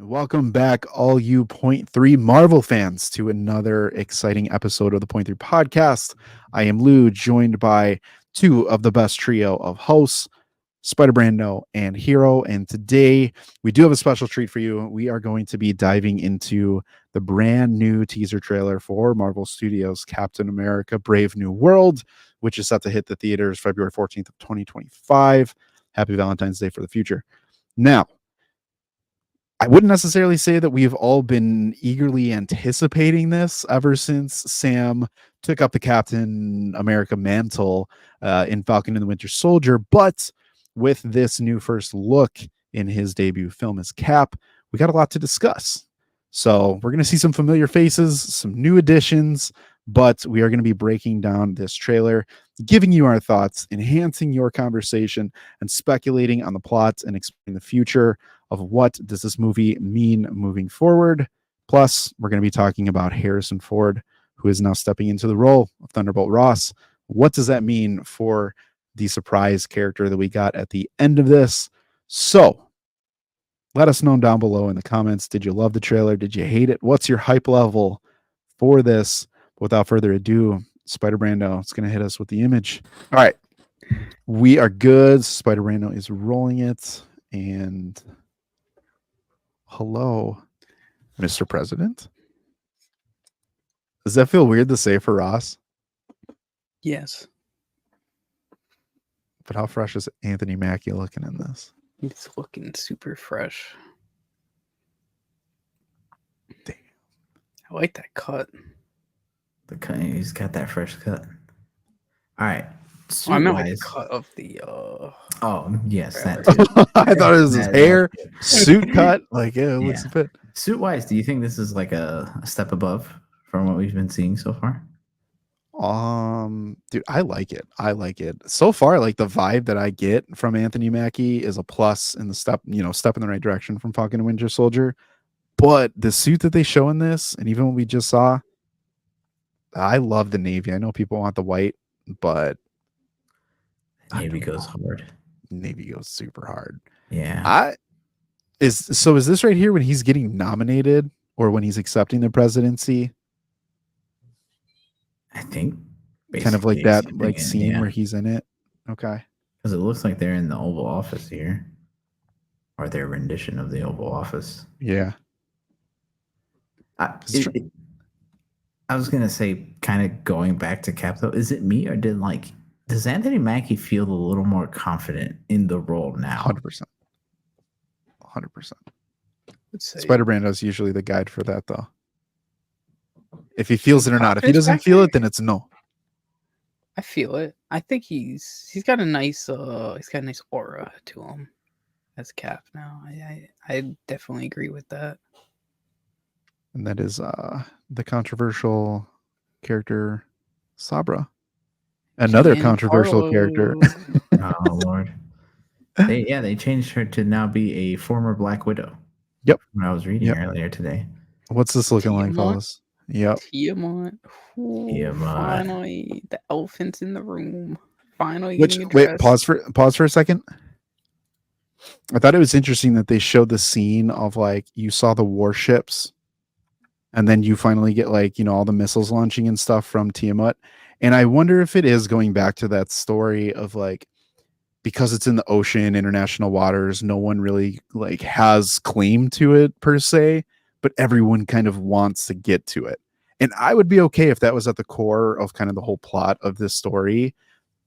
Welcome back, all you Point Three Marvel fans, to another exciting episode of the Point Three podcast. I am Lou, joined by two of the best trio of hosts, Spider Brando and Hero. And today we do have a special treat for you. We are going to be diving into the brand new teaser trailer for Marvel Studios' Captain America: Brave New World, which is set to hit the theaters February 14th of 2025. Happy Valentine's Day for the future. Now, I wouldn't necessarily say that we've all been eagerly anticipating this ever since Sam took up the Captain America mantle in Falcon and the Winter Soldier. But with this new first look in his debut film as Cap, we got a lot to discuss. So we're going to see some familiar faces, some new additions, but we are going to be breaking down this trailer, giving you our thoughts, enhancing your conversation, and speculating on the plots and explaining the future of what does this movie mean moving forward. Plus, we're going to be talking about Harrison Ford, who is now stepping into the role of Thunderbolt Ross. What does that mean for the surprise character that we got at the end of this? So let us know down below in the comments. Did you love the trailer? Did you hate it? What's your hype level for this? Without further ado, Spider Brando is going to hit us with the image. All right. We are good. Spider Brando is rolling it. And hello, Mr. President. Does that feel weird to say for Ross? Yes. But how fresh is Anthony Mackie looking in this? He's looking super fresh. Damn. I like that cut. The cut, he's got that fresh cut. All right. I meant like the cut of the Oh, yes, that trailer. too. I thought it was his hair, suit cut. Like, yeah, it looks a bit. Suit wise, do you think this is like a step above from what we've been seeing so far? Dude, I like it. So far, like the vibe that I get from Anthony Mackie is a plus in the step in the right direction from Falcon and Winter Soldier. But the suit that they show in this, and even what we just saw, I love the navy. I know people want the white, but Navy goes hard. Navy goes super hard. Yeah. Is this right here when he's getting nominated or when he's accepting the presidency? I think Kind of like that scene where he's in it. Okay. Because it looks like they're in the Oval Office here. Or their rendition of the Oval Office. Yeah. I was gonna say, kind of going back to Cap though, is it me or does Anthony Mackie feel a little more confident in the role now? 100%. Spider Brando is usually the guide for that, though. If he feels it or not. If he doesn't feel it, then it's no. I feel it. I think he's got a nice aura to him as Cap now. I definitely agree with that. And that is the controversial character Sabra. Another controversial character. Oh Lord. They changed her to now be a former Black Widow. Yep. When I was reading earlier today. What's this looking like, fellas? Yep. Tiamat. Finally, the elephant's in the room. Finally, wait, pause for a second. I thought it was interesting that they showed the scene of like you saw the warships, and then you finally get all the missiles launching and stuff from Tiamat. And I wonder if it is going back to that story of because it's in the ocean, international waters, no one really has claim to it per se, but everyone kind of wants to get to it. And I would be okay if that was at the core of kind of the whole plot of this story,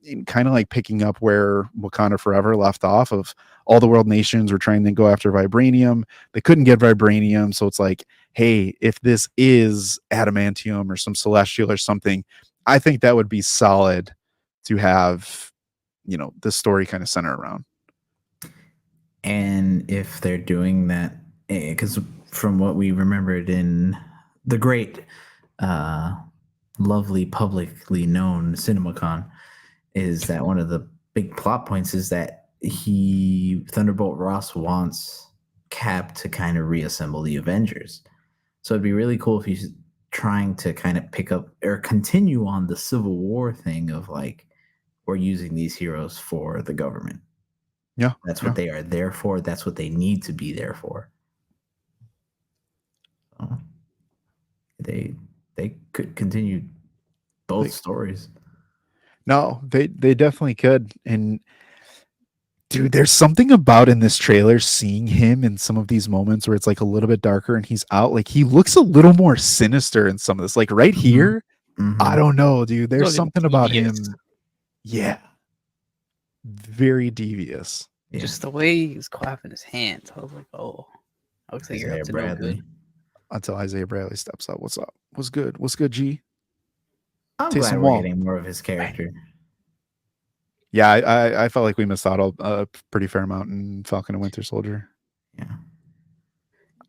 and kind of picking up where Wakanda Forever left off of all the world nations were trying to go after vibranium. They couldn't get vibranium. So it's hey, if this is adamantium or some celestial or something, I think that would be solid to have, this story kind of center around. And if they're doing that, because from what we remembered in the great, lovely, publicly known CinemaCon, is that one of the big plot points is that Thunderbolt Ross wants Cap to kind of reassemble the Avengers. So it'd be really cool if he's trying to kind of pick up or continue on the Civil War thing of we're using these heroes for the government. Yeah. That's what they are there for. That's what they need to be there for. So they could continue both stories. No, they definitely could. And dude, there's something about in this trailer seeing him in some of these moments where it's like a little bit darker and he's out. Like he looks a little more sinister in some of this. Like right here, I don't know, dude. There's Looking something about devious. him. Yeah. Very devious. Yeah. Just the way he was clapping his hands. I was like, oh, looks like you're Isaiah up to no Bradley. good. Until Isaiah Bradley steps up. What's up? What's good? What's good, G? I'm Taste glad some we're wall. getting more of his character. Yeah, I felt like we missed out a pretty fair amount in Falcon and Winter Soldier. Yeah.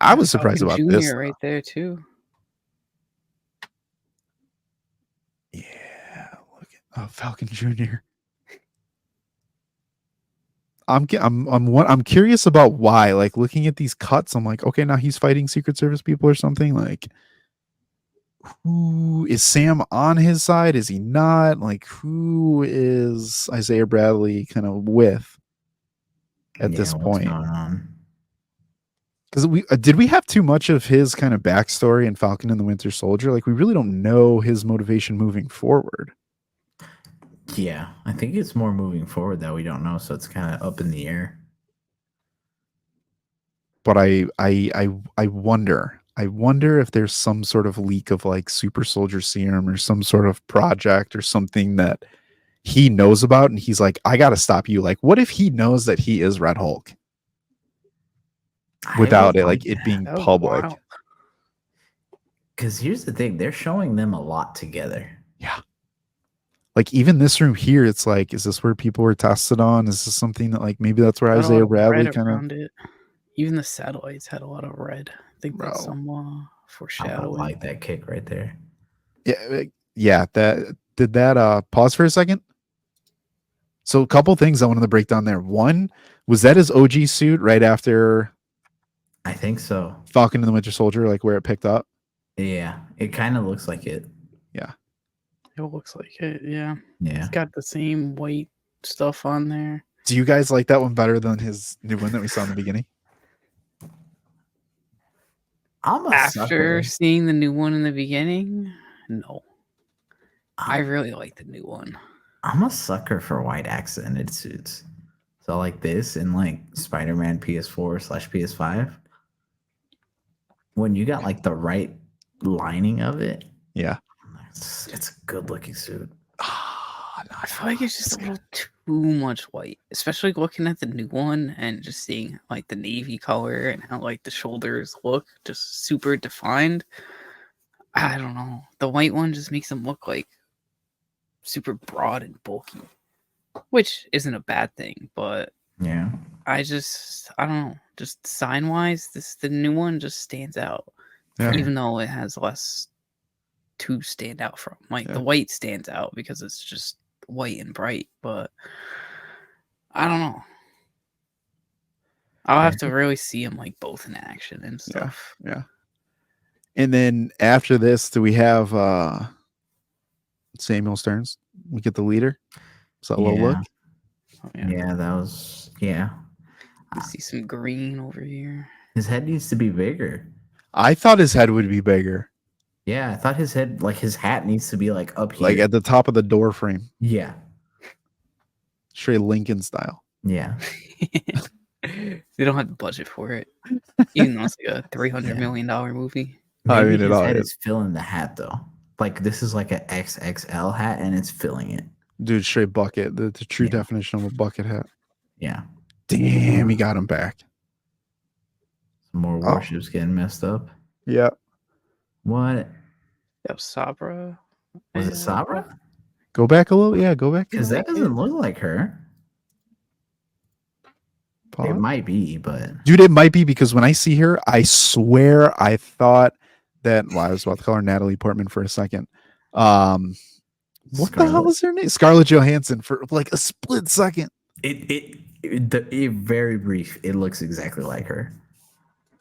I was surprised Falcon about Jr. this. right there too. Yeah, look at Falcon Jr. I'm curious about why. Like looking at these cuts, I'm like, okay, now he's fighting Secret Service people or something. Like, who is Sam on his side? Is he not? Like, who is Isaiah Bradley kind of with at this What's point? going on? Because did we have too much of his kind of backstory in Falcon and the Winter Soldier? Like, we really don't know his motivation moving forward. Yeah, I think it's more moving forward that we don't know, so it's kind of up in the air. But I wonder if there's some sort of leak of like super soldier serum or some sort of project or something that he knows about and he's like, I gotta stop you. Like, what if he knows that he is Red Hulk without it like it being public? Because here's the thing, they're showing them a lot together. Yeah. Like even this room here, it's like, is this where people were tested on? Is this something that like maybe that's where Isaiah Bradley kind of it. Even the satellites had a lot of red. I think that's some foreshadowing. I like that kick right there. Yeah. That did that. Pause for a second. So a couple things I wanted to break down there. One, was that his OG suit right after? I think so. Falcon and the Winter Soldier, like where it picked up. Yeah, it kind of looks like it. Yeah, it looks like it. Yeah, yeah. It's got the same white stuff on there. Do you guys like that one better than his new one that we saw in the beginning? After seeing the new one in the beginning, no. I really like the new one. I'm a sucker for white accented suits. So like this in like Spider-Man PS4/PS5. When you got like the right lining of it, yeah, it's a good looking suit. I feel like it's just a little too much white, especially looking at the new one and just seeing like the navy color and how like the shoulders look just super defined. I don't know. The white one just makes them look like super broad and bulky, which isn't a bad thing, but yeah, I don't know. Just sign wise, the new one just stands out, even though it has less to stand out from. Like the white stands out because it's just white and bright, but I don't know. I'll have to really see them like both in action and stuff. Yeah. And then after this, do we have Samuel Stearns? We get the leader. Is that a little look? Oh, yeah, that was You see some green over here. His head needs to be bigger. I thought his head would be bigger. Yeah, I thought his head, like his hat needs to be like up here. Like at the top of the door frame. Yeah. Straight Lincoln style. Yeah. They don't have the budget for it. Even though it's like a $300 million movie. Maybe I mean, his head is filling the hat though. Like this is like an XXL hat and it's filling it. Dude, straight bucket. The true definition of a bucket hat. Yeah. Damn, he got him back. Some more warships getting messed up. Yeah. What? That was Sabra. Was it Sabra? Go back a little. Yeah, go back. Because that doesn't look like her. Pause. It might be, but dude, it might be because when I see her, I swear I thought that. Well, I was about to call her Natalie Portman for a second. What the hell is her name? Scarlett Johansson for like a split second. It very brief. It looks exactly like her,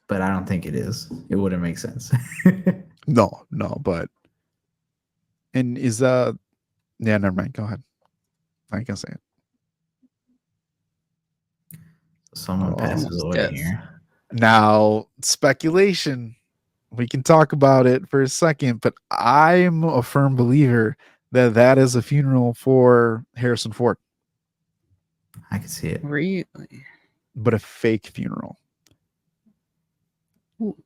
but I don't think it is. It wouldn't make sense. No, but and is yeah, never mind. Go ahead. I can say it. Someone passes away here. Now speculation. we can talk about it for a second, but I'm a firm believer that that is a funeral for Harrison Ford, I can see it. Really? but a fake funeral. Ooh.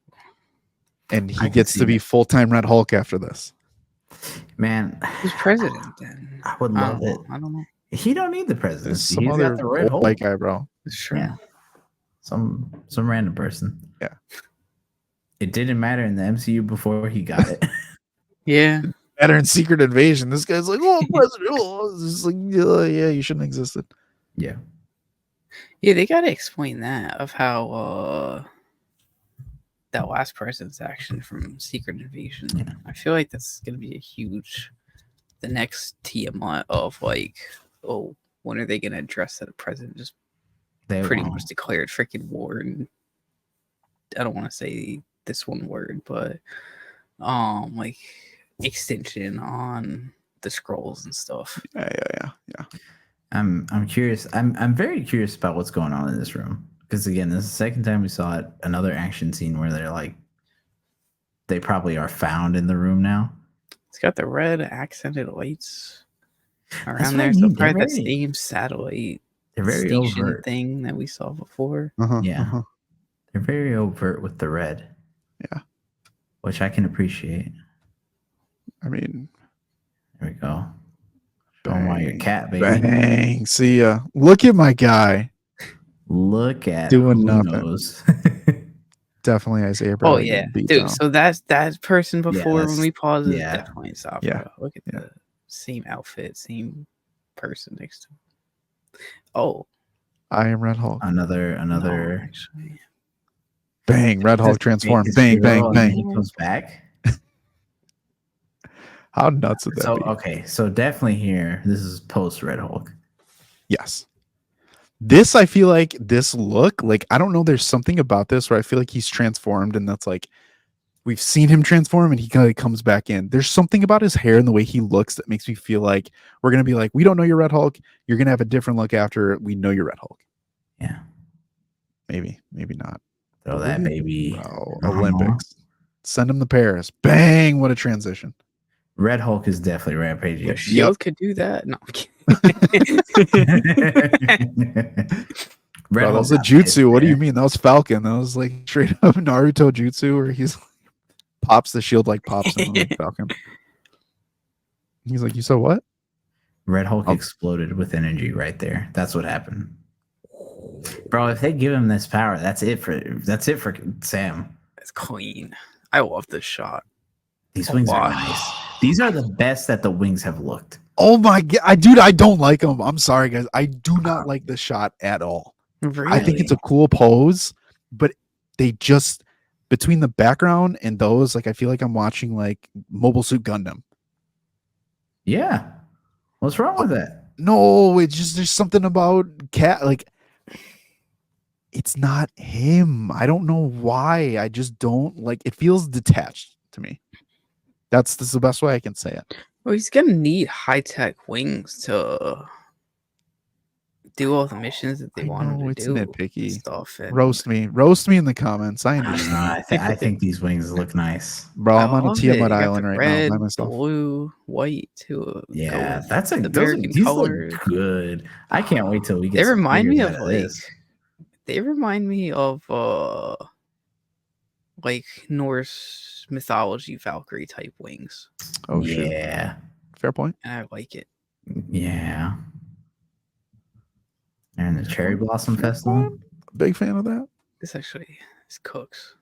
And I he can gets see to be that. full-time Red Hulk after this. Man, Who's president then? I would I love don't it. know. I don't know. He don't need the There's presidency. some He's other got the Red old Hulk. white guy, bro. It's true. Yeah. Some random person. Yeah. It didn't matter in the MCU before he got it. Yeah. Better in Secret Invasion. This guy's like, oh, president. Oh, it's just like, yeah, you shouldn't have existed. Yeah. Yeah, they gotta explain that of how that last person's action from Secret Invasion. Yeah. I feel like that's gonna be a huge the next Tiamat of like, oh, when are they gonna address that the president just They pretty won't. much declared freaking war? And I don't want to say this one word, but like extension on the scrolls and stuff. Yeah. I'm curious. I'm very curious about what's going on in this room. Because again, this is the second time we saw it. Another action scene where they're like, they probably are found in the room now. It's got the red accented lights around what I there. So mean. probably They're that very- same satellite They're very station overt. thing that we saw before. Yeah. They're very overt with the red. Yeah. Which I can appreciate. I mean, There we go. Show 'em why your cat, baby. bang. See ya. Look at my guy. Look at Doing who nothing. knows. Definitely Isaiah Oh Bradley yeah, getting beat dude. down. So that's that person before when that's- we paused is yeah. definitely Safra. Yeah. Look at Yeah. the same outfit, same person next to him. Oh, I am Red Hulk. another no, actually. Bang. Red Hulk transformed. This Bang, bang, hero, and then bang. he comes back. How nuts would that So be? okay, so definitely here. This is post Red Hulk. Yes. This, I feel like this look, like, I don't know, there's something about this where I feel like he's transformed, and that's like, we've seen him transform and he kind of comes back in. There's something about his hair and the way he looks that makes me feel like we're going to be like, we don't know you're Red Hulk. You're going to have a different look after we know you're Red Hulk. Yeah, Maybe not. throw that Ooh, baby. bro, I don't know. Olympics. Send him to Paris. Bang. What a transition. Red Hulk is definitely rampaging. The shield could do that. No, I'm kidding. Bro, that was a got pissed jutsu. What do you there. mean? That was Falcon. That was like straight up Naruto jutsu where he's pops the shield like pops him like Falcon. He's like, you said what? Red Hulk Oh. exploded with energy right there. That's what happened. Bro, if they give him this power, that's it for Sam. It's clean. I love this shot. These wings wow. are nice. These are the best that the wings have looked. Oh my god, I don't like him. I'm sorry, guys. I do not like this shot at all. Really? I think it's a cool pose, but they just between the background and those, like I feel like I'm watching like Mobile Suit Gundam. Yeah. What's wrong with that? No, it's just there's something about cat like it's not him. I don't know why. I just don't like it feels detached to me. That's the best way I can say it. Well, he's gonna need high tech wings to do all the missions that they I want him know, to it's do. nitpicky. Stuff and Roast me in the comments. I I don't understand. know. I think these wings look nice. Bro, I'm on a love it. Tiamat You got Island the right red, now by myself. blue, white to Yeah, go that's a the those, American these colors. look good. I can't wait till we get. They some remind me figures of out like this. they remind me of like Norse mythology Valkyrie type wings. Oh shit. Yeah, Fair point. And I like it. yeah. And the Cherry Blossom Fair Festival. point. Big fan of that. This actually is cooks.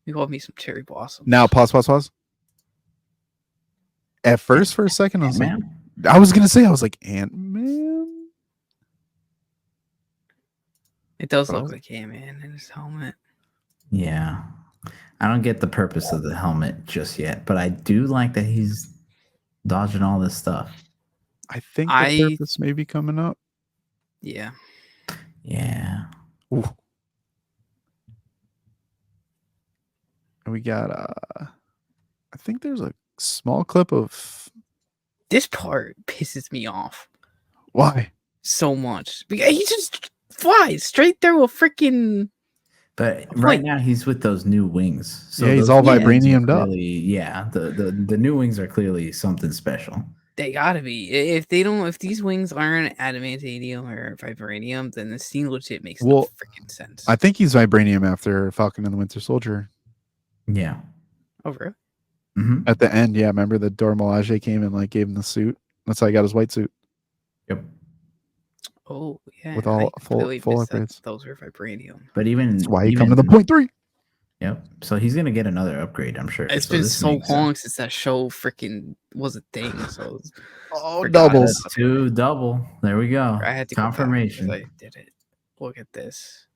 You love me some cherry blossoms. Now pause. At first, for a second, I was like, Man, I was like Ant-Man. It does Bro. look like Ant-Man in his helmet. yeah. I don't get the purpose of the helmet just yet, but I do like that he's dodging all this stuff. I think I- the purpose may be coming up. Yeah. Yeah. Ooh. And we got I think there's a small clip of This part pisses me off why? so much. Because he just flies straight through a freaking But I'm right like, now he's with those new wings. So Yeah, he's those all new wings are vibraniumed up. clearly, yeah, the new wings are clearly something special. they gotta be. If they don't, if these wings aren't adamantium or vibranium, then the scene legit makes no Well, freaking sense. I think he's vibranium after Falcon and the Winter Soldier. Yeah. Oh, really? Hmm. At the end, yeah, remember the Dora Milaje came and like gave him the suit. That's how he got his white suit Yep. Oh, yeah. with I all full completely missed that upgrades. those were vibranium. But That's even why he come to the even 0.3. yep. So he's gonna get another upgrade, I'm sure. It's So been this so makes long since that show freaking was a thing, so Oh, forgot doubles. about two double. There we go. I had to go back because Confirmation. I did it. Look at this.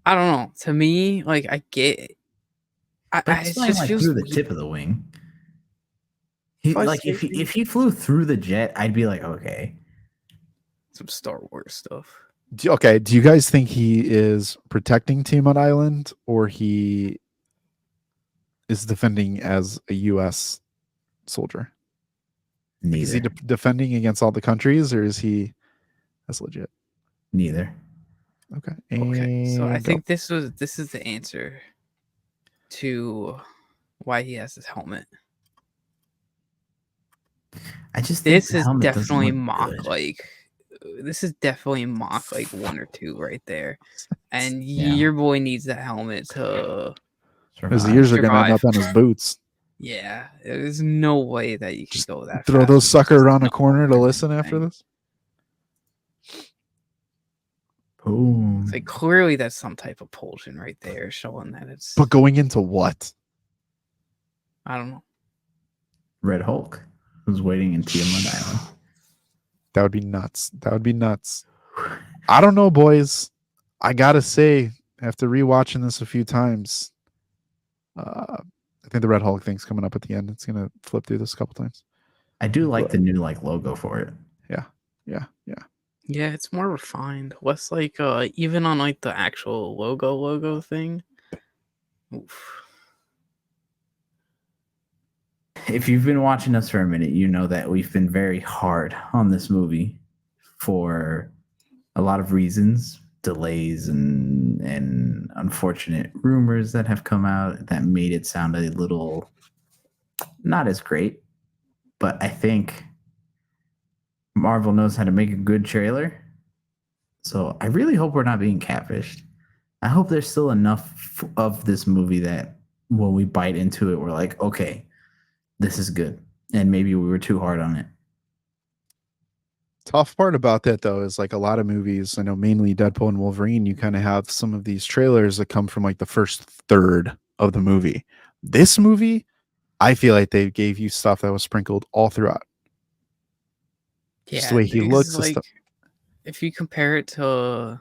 I don't know. To me, like I get it. But It he's flying just like feels through the weird. tip of the wing. He Flies like straight if he flew through the jet, I'd be like, okay. some Star Wars stuff. Okay, do you guys think he is protecting Tiamat Island or he is defending as a U.S. soldier? Like, is he Neither. defending against all the countries or is he? That's legit. Neither. Okay. Okay, so I And go. think this is the answer to why he has his helmet. I just think This the is helmet doesn't definitely look mock good. like this is definitely mock like 1 or 2 right there. And Yeah. your boy needs that helmet to His Survive. ears are going to end survive. up on his boots. Yeah, there's no way that you can Just go that throw fast. those with sucker just around no a corner to helmet or listen after anything. this. Boom. It's like clearly that's some type of propulsion right there, showing that it's. But going into what? I don't know. Red Hulk, who's waiting in Tiamat Island. That would be nuts. That would be nuts. I don't know, boys. I gotta say, after rewatching this a few times, I think the Red Hulk thing's coming up at the end. It's gonna flip through this a couple times. I do like But- the new like logo for it. Yeah. Yeah, it's more refined. Less like even on like the actual logo thing. Oof. If you've been watching us for a minute, you know that we've been very hard on this movie for a lot of reasons, delays and unfortunate rumors that have come out that made it sound a little not as great. But I think Marvel knows how to make a good trailer. So I really hope we're not being catfished. I hope there's still enough of this movie that when we bite into it, we're like, okay, this is good. And maybe we were too hard on it. Tough part about that though is like a lot of movies, I know mainly Deadpool and Wolverine, you kind of have some of these trailers that come from like the first third of the movie. This movie, I feel like they gave you stuff that was sprinkled all throughout. Just the way he because, looks, the like stuff. if you compare it to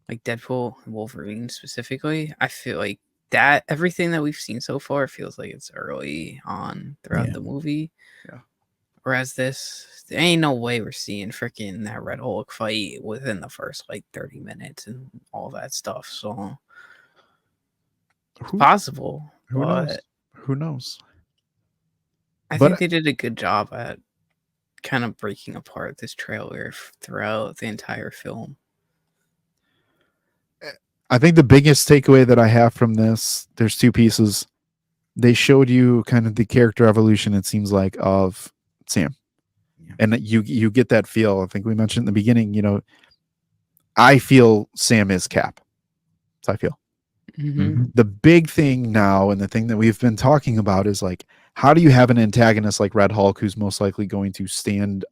like Deadpool and Wolverine specifically, I feel like that everything that we've seen so far feels like it's early on throughout Yeah. the movie. Yeah. Whereas this, there ain't no way we're seeing freaking that Red Hulk fight within the first like 30 minutes and all that stuff. So it's possible, Who knows? but Who knows? I But- think they did a good job at kind of breaking apart this trailer throughout the entire film. I think the biggest takeaway that I have from this, there's two pieces. They showed you kind of the character evolution, it seems like, of Sam. Yeah. And that you get that feel. I think we mentioned in the beginning, I feel Sam is Cap. That's how I feel. Mm-hmm. The big thing now, and the thing that we've been talking about is like, how do you have an antagonist like Red Hulk who's most likely going to stand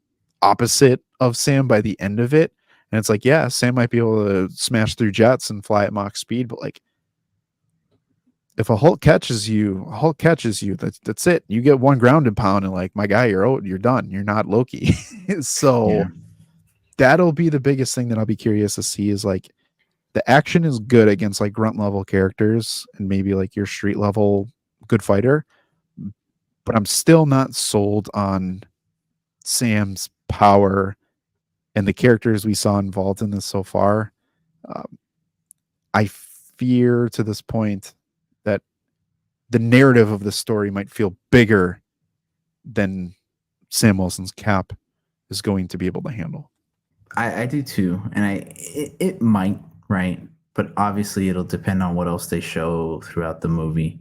opposite of Sam by the end of it? And it's like, yeah, Sam might be able to smash through jets and fly at Mach speed, but like, if a Hulk catches you, that's it. You get one grounded pound, and like, my guy, you're done. You're not Loki. So Yeah. that'll be the biggest thing that I'll be curious to see is like, the action is good against like grunt level characters and maybe like your street level good fighter, but I'm still not sold on Sam's power and the characters we saw involved in this so far. I fear to this point that the narrative of the story might feel bigger than Sam Wilson's Cap is going to be able to handle. I do too. And it might, right? but obviously it'll depend on what else they show throughout the movie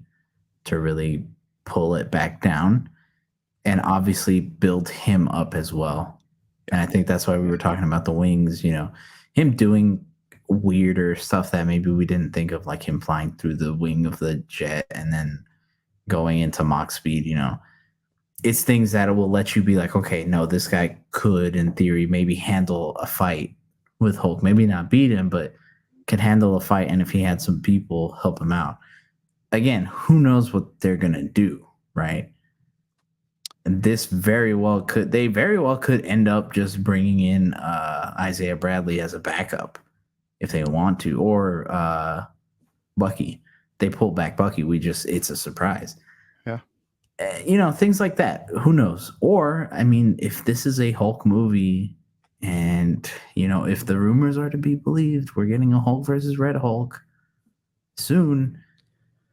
to really pull it back down and obviously build him up as well. And I think that's why we were talking about the wings, him doing weirder stuff that maybe we didn't think of, like him flying through the wing of the jet and then going into Mach speed. It's things that will let you be like, okay, no, this guy could, in theory, maybe handle a fight with Hulk. Maybe not beat him, but can handle a fight. And if he had some people help him out, again, who knows what they're going to do, right? And they very well could end up just bringing in Isaiah Bradley as a backup if they want to, or Bucky. They pull back Bucky. It's a surprise. Yeah. Things like that. Who knows? Or, I mean, if this is a Hulk movie and, if the rumors are to be believed, we're getting a Hulk versus Red Hulk soon.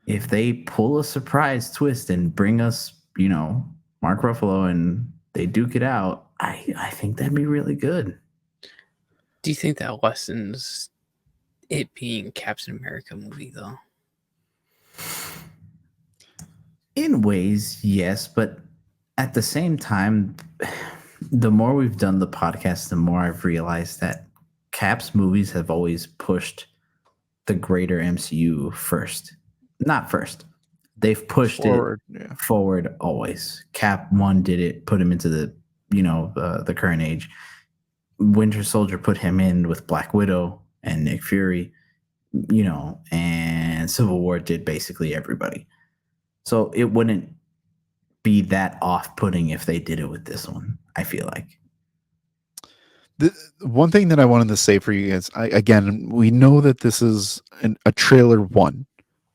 If they pull a surprise twist and bring us, Mark Ruffalo and they duke it out, I think that'd be really good. Do you think that lessens it being Captain America movie, though? In ways, yes, but at the same time, the more we've done the podcast, the more I've realized that Cap's movies have always pushed the greater MCU first. Not first. They've pushed Forward, it forward always. Cap 1 did it, put him into the current age. Winter Soldier put him in with Black Widow and Nick Fury, and Civil War did basically everybody. So it wouldn't be that off-putting if they did it with this one, I feel like. The one thing that I wanted to say for you guys, again, we know that this is a trailer 1,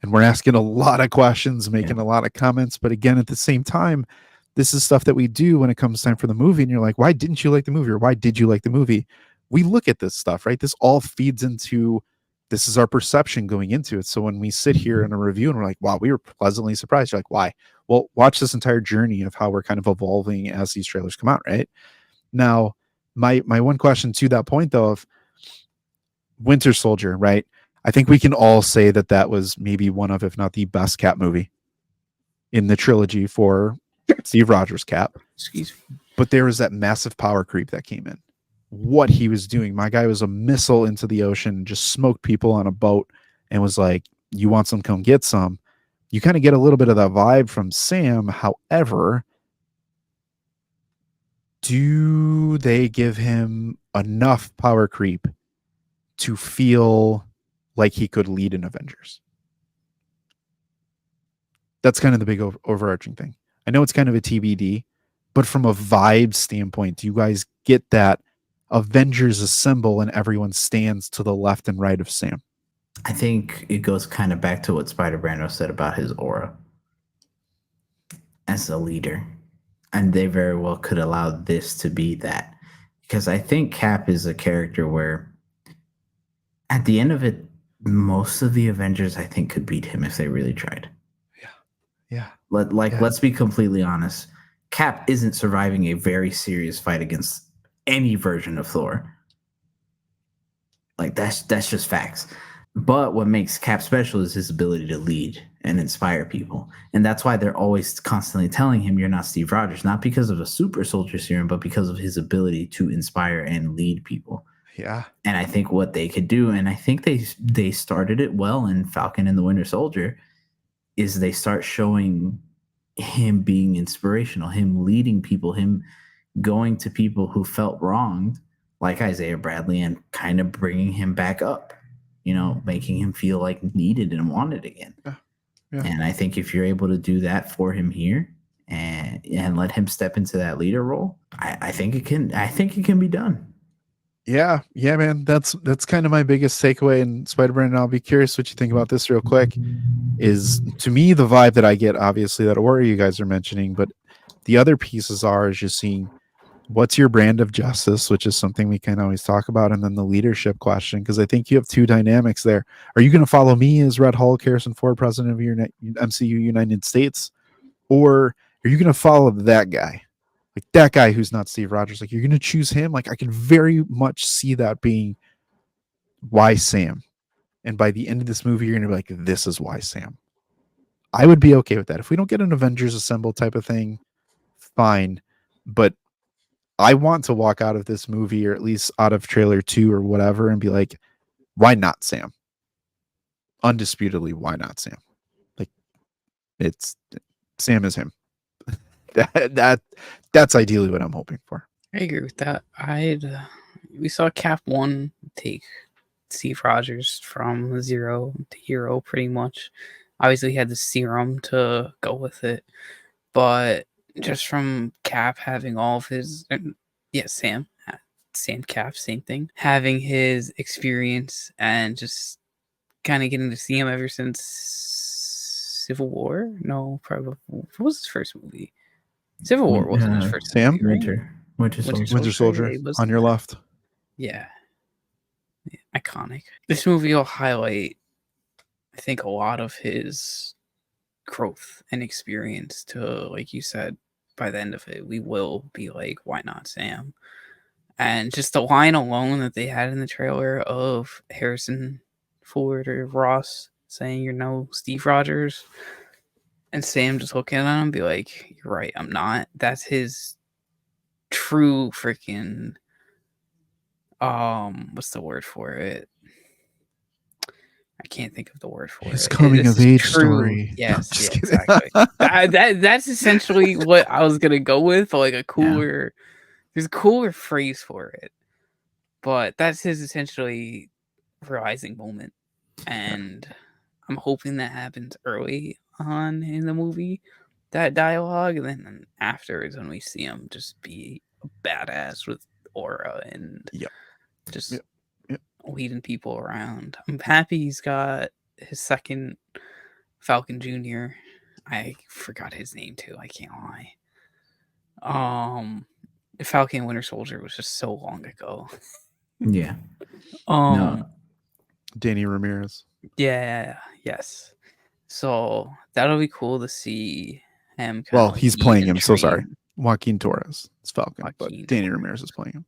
and we're asking a lot of questions, making a lot of comments, but again, at the same time, this is stuff that we do when it comes time for the movie, and you're like, why didn't you like the movie, or why did you like the movie? We look at this stuff, right? This all feeds into, this is our perception going into it. So when we sit here in a review and we're like, wow, we were pleasantly surprised, you're like, why? Well, watch this entire journey of how we're kind of evolving as these trailers come out, right? Now, my one question to that point, though, of Winter Soldier, right? I think we can all say that that was maybe one of, if not the best Cap movie in the trilogy for Steve Rogers Cap. Excuse me. But there was that massive power creep that came in. What he was doing, my guy was a missile into the ocean, just smoked people on a boat and was like, you want some, come get some. You kind of get a little bit of that vibe from Sam. However, do they give him enough power creep to feel like he could lead an Avengers? That's kind of the big overarching thing. I know it's kind of a TBD, but from a vibe standpoint, do you guys get that Avengers assemble and everyone stands to the left and right of Sam? I think it goes kind of back to what Spider-Brando said about his aura as a leader. And they very well could allow this to be that. Because I think Cap is a character where at the end of it, most of the Avengers, I think, could beat him if they really tried. Yeah. Let's be completely honest. Cap isn't surviving a very serious fight against any version of Thor. Like, that's just facts. But what makes Cap special is his ability to lead and inspire people. And that's why they're always constantly telling him you're not Steve Rogers, not because of a super soldier serum, but because of his ability to inspire and lead people. Yeah. And I think what they could do, and I think they started it well in Falcon and the Winter Soldier, is they start showing him being inspirational, him leading people, him going to people who felt wronged, like Isaiah Bradley, and kind of bringing him back up, making him feel like needed and wanted again. Yeah. And I think if you're able to do that for him here and let him step into that leader role, I think it can be done. Yeah, man. That's kind of my biggest takeaway in Spider-Man. And I'll be curious what you think about this real quick. Is, to me, the vibe that I get, obviously, that aura you guys are mentioning, but the other pieces is just seeing what's your brand of justice, which is something we can always talk about, and then the leadership question, because I think you have two dynamics there. Are you going to follow me as Red Hulk, Harrison Ford, president of your MCU United States, or are you going to follow that guy? Like that guy who's not Steve Rogers, like you're going to choose him. Like I can very much see that being why Sam and by the end of this movie, you're gonna be like, "This is why Sam." I would be okay with that. If we don't get an Avengers Assemble type of thing, fine. But I want to walk out of this movie, or at least out of trailer 2 or whatever, and be like, why not Sam? Undisputedly, why not Sam? Like, it's Sam is him. That's ideally what I'm hoping for. I agree with that. We saw Cap 1 take Steve Rogers from zero to hero pretty much. Obviously, he had the serum to go with it, but just from Cap having all of his, Sam Cap, same thing, having his experience and just kind of getting to see him ever since Civil War. No, probably what was his first movie? Civil War wasn't his first Sam? movie, right? Winter Soldier. Winter Soldier it was on your left. Yeah. Iconic. This movie will highlight, I think, a lot of his growth and experience to, like you said, by the end of it, we will be like, why not Sam? And just the line alone that they had in the trailer of Harrison Ford or Ross saying, "You're no Steve Rogers," and Sam just looking at him and be like, "You're right, I'm not." That's his true freaking what's the word for it? I can't think of the word for His it. coming This of is age true. story. Yes, Just yeah, kidding. exactly. That's essentially what I was gonna go with, but like a cooler, there's a cooler phrase for it. But that's his essentially realizing moment. And I'm hoping that happens early on in the movie, that dialogue, and then afterwards when we see him just be a badass with aura and Yep. just Yep. Yep. leading people around. I'm happy he's got his second Falcon Jr. I forgot his name too, I can't lie. Falcon Winter Soldier was just so long ago. Yeah. No. Danny Ramirez. Yeah, yes. So that'll be cool to see him. Well, he's playing him. So sorry, Joaquin Torres. It's Falcon, but Danny Ramirez is playing him.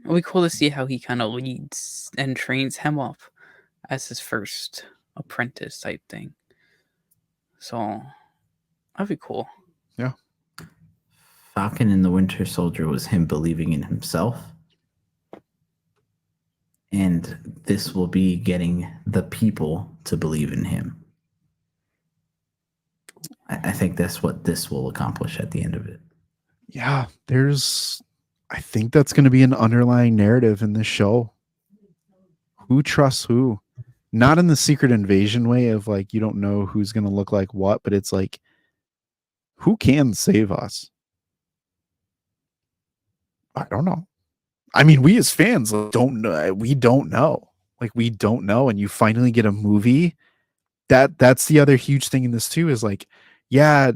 It'll be cool to see how he kind of leads and trains him up as his first apprentice type thing. So that'd be cool. Yeah. Falcon and the Winter Soldier was him believing in himself. And this will be getting the people to believe in him. I think that's what this will accomplish at the end of it. Yeah, I think that's going to be an underlying narrative in this show. Who trusts who? Not in the Secret Invasion way of like, you don't know who's going to look like what, but it's like, who can save us? I don't know. I mean, we as fans don't know. We don't know. Like, we don't know. And you finally get a movie. That's the other huge thing in this too, is like, yeah,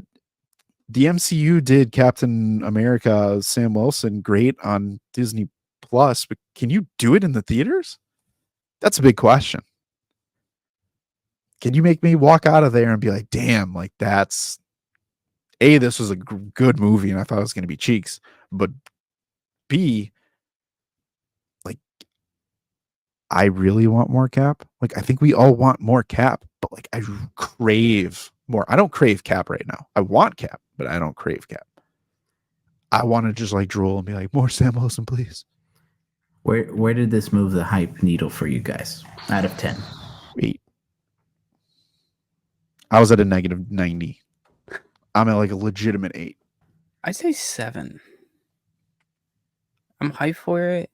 the MCU did Captain America, Sam Wilson, great on Disney Plus, but can you do it in the theaters? That's a big question. Can you make me walk out of there and be like, damn, like this was a good movie and I thought it was going to be cheeks, but B, like, I really want more Cap. Like, I think we all want more Cap, but like, I crave more. I don't crave Cap right now. I want Cap, but I don't crave Cap. I want to just like drool and be like, more Sam Wilson, please. Where did this move the hype needle for you guys out of 10? 8. I was at a negative 90. I'm at like a legitimate 8. I'd say 7. I'm hyped for it.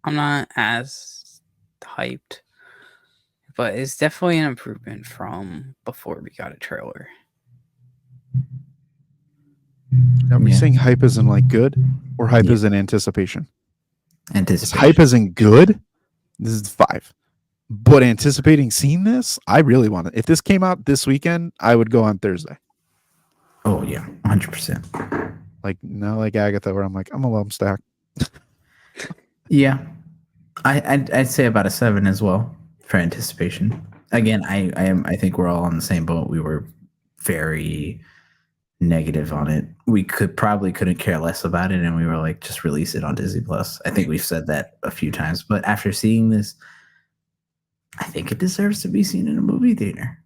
I'm not as hyped, but it's definitely an improvement from before we got a trailer. Are we saying hype isn't like good, or hype is in anticipation? Anticipation. Hype isn't good. This is 5. But anticipating seeing this, I really want it. If this came out this weekend, I would go on Thursday. Oh yeah, 100%. Like, not like Agatha, where I'm like, I'm a lump stack. Yeah, I'd say about a 7 as well for anticipation. Again, I think we're all on the same boat. We were very negative on it. We couldn't care less about it, and we were like, just release it on Disney Plus. I think we've said that a few times, but after seeing this, I think it deserves to be seen in a movie theater,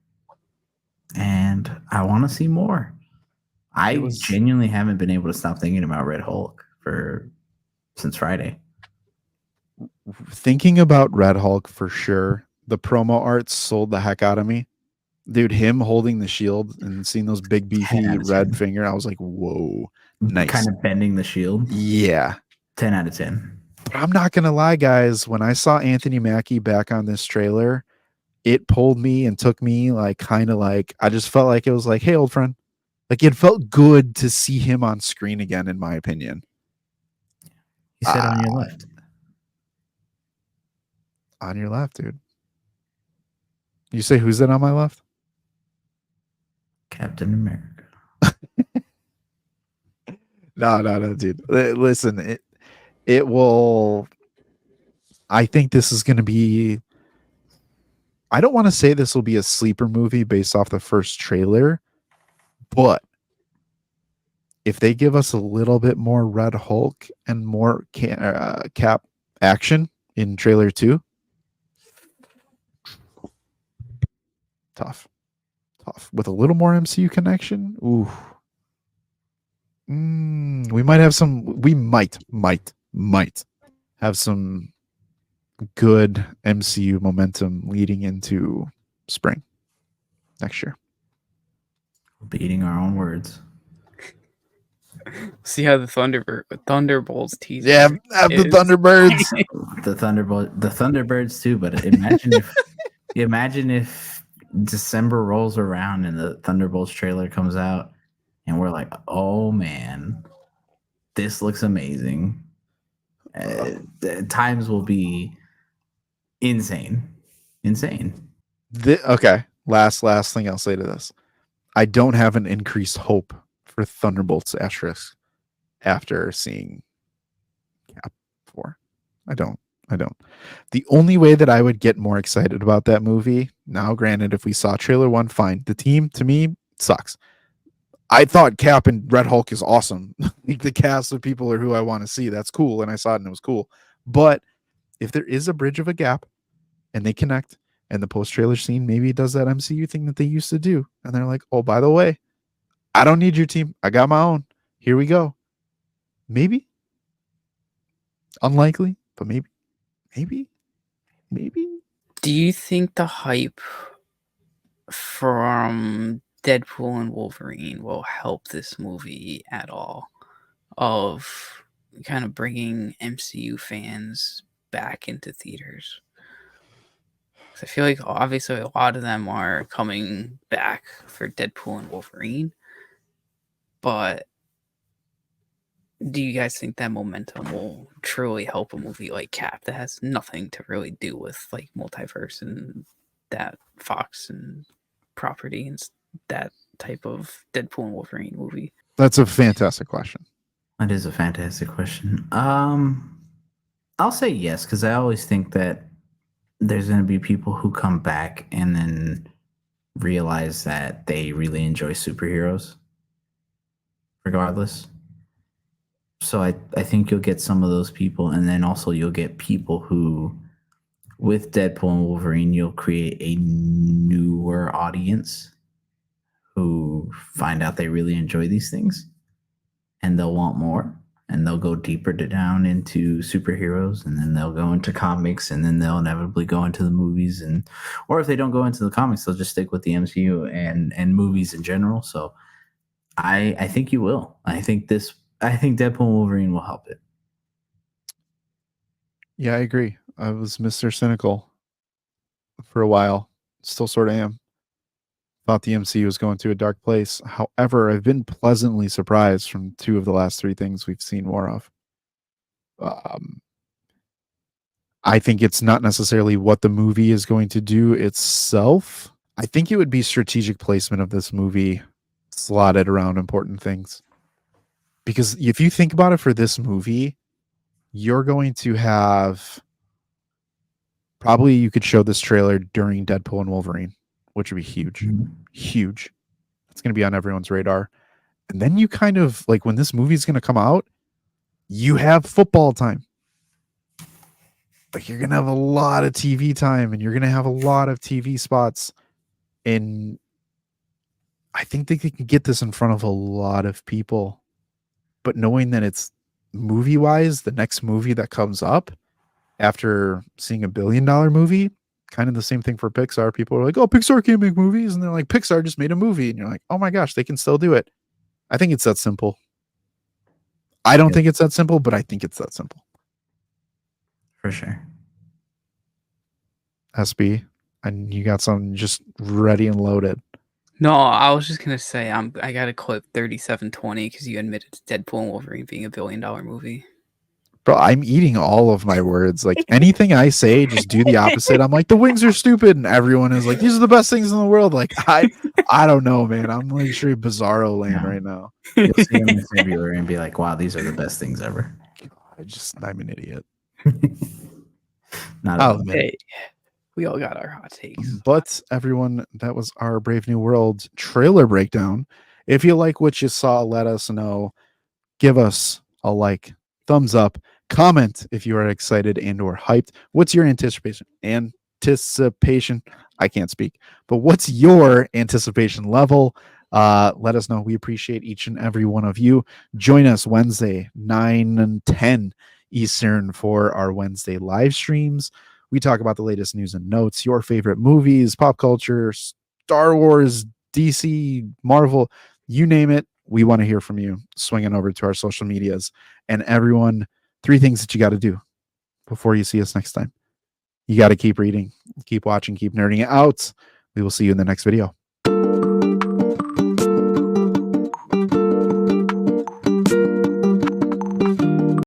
and I want to see more. I genuinely haven't been able to stop thinking about Red Hulk since Friday. Thinking about Red Hulk for sure. The promo art sold the heck out of me. Dude, him holding the shield and seeing those big beefy red finger, I was like, whoa, nice. Kind of bending the shield. Yeah. 10 out of 10. But I'm not going to lie, guys. When I saw Anthony Mackie back on this trailer, it pulled me and took me like kind of like, I just felt like it was like, hey, old friend. Like it felt good to see him on screen again, in my opinion. You said on your left. On your left, dude. You say who's that on my left? Captain America. No, dude. Listen, it will. I think this is going to be. I don't want to say this will be a sleeper movie based off the first trailer, but if they give us a little bit more Red Hulk and more Cap action in trailer 2, tough with a little more MCU connection. Ooh. We might have some. We might have some good MCU momentum leading into spring next year. We'll be eating our own words. See how the Thunderbolts teaser. Yeah, have the Thunderbirds. the Thunderbirds too. But imagine if December rolls around and the Thunderbolts trailer comes out, and we're like, oh man, this looks amazing. Times will be insane. Okay, last thing I'll say to this. I don't have an increased hope for Thunderbolts asterisk after seeing Cap 4. I don't. The only way that I would get more excited about that movie, now granted, if we saw trailer 1, fine. The team, to me, sucks. I thought Cap and Red Hulk is awesome. The cast of people are who I want to see. That's cool. And I saw it and it was cool. But if there is a bridge of a gap and they connect and the post-trailer scene maybe does that MCU thing that they used to do. And they're like, oh, by the way, I don't need your team. I got my own. Here we go. Maybe. Unlikely, but maybe. Do you think the hype from Deadpool and Wolverine will help this movie at all? Of kind of bringing MCU fans back into theaters? I feel like obviously a lot of them are coming back for Deadpool and Wolverine, but do you guys think that momentum will truly help a movie like Cap that has nothing to really do with like multiverse and that Fox and property and that type of Deadpool and Wolverine movie? That's a fantastic question. That is a fantastic question. I'll say yes, because I always think that there's going to be people who come back and then realize that they really enjoy superheroes regardless. So I think you'll get some of those people, and then also you'll get people who, with Deadpool and Wolverine, you'll create a newer audience who find out they really enjoy these things, and they'll want more, and they'll go deeper down into superheroes, and then they'll go into comics, and then they'll inevitably go into the movies, or if they don't go into the comics, they'll just stick with the MCU and movies in general. So I think you will. I think Deadpool and Wolverine will help it. Yeah, I agree. I was Mr. Cynical for a while. Still sort of am. Thought the MCU was going to a dark place. However, I've been pleasantly surprised from 2 of the last 3 things we've seen more of. I think it's not necessarily what the movie is going to do itself. I think it would be strategic placement of this movie slotted around important things. Because if you think about it, for this movie, you're going to have probably, you could show this trailer during Deadpool and Wolverine, which would be huge. Huge. It's going to be on everyone's radar. And then you kind of like when this movie's going to come out, you have football time. Like you're going to have a lot of TV time and you're going to have a lot of TV spots. And I think they can get this in front of a lot of people. But knowing that it's movie wise, the next movie that comes up after seeing $1 billion movie, kind of the same thing for Pixar. People are like, oh, Pixar can't make movies. And they're like, Pixar just made a movie. And you're like, oh my gosh, they can still do it. I think it's that simple. I don't think it's that simple, but I think it's that simple. For sure. SB, and you got something just ready and loaded. No, I was just gonna say I got a clip 3720 because you admitted to Deadpool and Wolverine being $1 billion movie. Bro, I'm eating all of my words. Like anything I say, just do the opposite. I'm like, the wings are stupid, and everyone is like, these are the best things in the world. Like I don't know, man. I'm like straight bizarro land right now. You'll see him in February and be like, wow, these are the best things ever. I'm an idiot. Not I'll at all. admit it. Hey, we all got our hot takes. But everyone, that was our Brave New World trailer breakdown. If you like what you saw, let us know. Give us a like, thumbs up, comment if you are excited and or hyped. What's your anticipation? I can't speak, but what's your anticipation level? Let us know. We appreciate each and every one of you. Join us Wednesday, 9 and 10 Eastern for our Wednesday live streams. We talk about the latest news and notes, your favorite movies, pop culture, Star Wars, DC, Marvel, you name it. We want to hear from you. Swinging over to our social medias. And everyone, 3 things that you got to do before you see us next time. You got to keep reading, keep watching, keep nerding it out. We will see you in the next video.